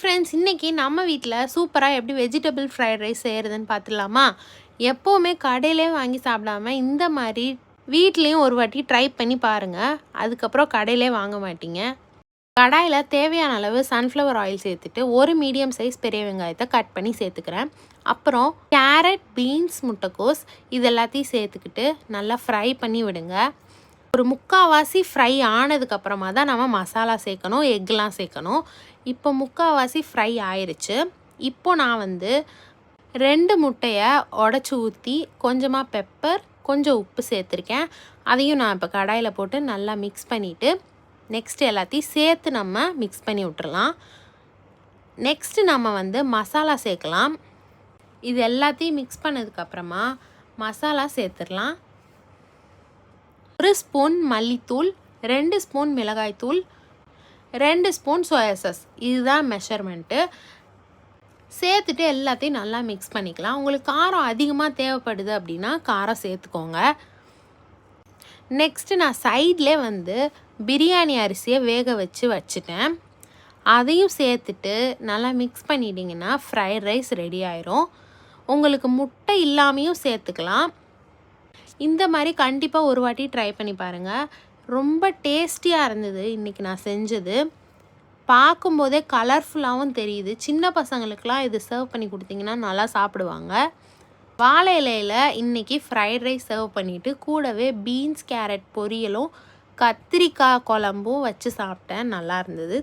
Friends, இன்றைக்கி நம்ம வீட்டில் சூப்பராக எப்படி வெஜிடபிள் ஃப்ரைட் ரைஸ் செய்கிறதுன்னு பார்த்துடலாமா? எப்போவுமே கடையிலே வாங்கி சாப்பிடாம இந்த மாதிரி வீட்லேயும் ஒரு வாட்டி ட்ரை பண்ணி பாருங்கள். அதுக்கப்புறம் கடையிலே வாங்க மாட்டீங்க. கடாயில் தேவையான அளவு சன்ஃப்ளவர் ஆயில் சேர்த்துட்டு ஒரு மீடியம் சைஸ் பெரிய வெங்காயத்தை கட் பண்ணி சேர்த்துக்கிறேன். அப்புறம் கேரட், பீன்ஸ், முட்டைக்கோஸ் இது எல்லாத்தையும் சேர்த்துக்கிட்டு நல்லா ஃப்ரை பண்ணி விடுங்க. ஒரு முக்கால்வாசி ஃப்ரை ஆனதுக்கப்புறமா தான் நம்ம மசாலா சேர்க்கணும், எக்லாம் சேர்க்கணும். இப்போ முக்கால்வாசி ஃப்ரை ஆயிடுச்சு. இப்போது நான் 2 முட்டையை உடச்சி ஊற்றி கொஞ்சமாக பெப்பர், கொஞ்சம் உப்பு சேர்த்துருக்கேன். அதையும் நான் இப்போ கடாயில் போட்டு நல்லா மிக்ஸ் பண்ணிவிட்டு நெக்ஸ்ட்டு எல்லாத்தையும் சேர்த்து நம்ம மிக்ஸ் பண்ணி விட்டுறலாம். நெக்ஸ்ட்டு நம்ம மசாலா சேர்க்கலாம். இது எல்லாத்தையும் மிக்ஸ் பண்ணதுக்கப்புறமா மசாலா சேர்த்துடலாம். 1 ஸ்பூன் மல்லித்தூள், 2 ஸ்பூன் மிளகாய்த்தூள், 2 ஸ்பூன் சோயா சாஸ், இதுதான் மெஷர்மெண்ட்டு. சேர்த்துட்டு எல்லாத்தையும் நல்லா மிக்ஸ் பண்ணிக்கலாம். உங்களுக்கு காரம் அதிகமாக தேவைப்படுது அப்படின்னா காரம் சேர்த்துக்கோங்க. நெக்ஸ்ட்டு நான் சைட்லேயே பிரியாணி அரிசியை வேக வச்சுட்டேன். அதையும் சேர்த்துட்டு நல்லா மிக்ஸ் பண்ணிட்டிங்கன்னா ஃப்ரைட் ரைஸ் ரெடி ஆயிரும். உங்களுக்கு முட்டை இல்லாமையும் சேர்த்துக்கலாம். இந்த மாதிரி கண்டிப்பாக ஒரு வாட்டி ட்ரை பண்ணி பாருங்கள். ரொம்ப டேஸ்டியாக இருந்தது இன்றைக்கி நான் செஞ்சது. பார்க்கும்போதே கலர்ஃபுல்லாகவும் தெரியுது. சின்ன பசங்களுக்கெலாம் இது சர்வ் பண்ணி கொடுத்தீங்கன்னா நல்லா சாப்பிடுவாங்க. வாழை இலையில் இன்றைக்கி ஃப்ரைட் ரைஸ் சர்வ் பண்ணிவிட்டு கூடவே பீன்ஸ், கேரட் பொரியலும் கத்திரிக்காய் குழம்பும் வச்சு சாப்பிட்டேன். நல்லா இருந்தது.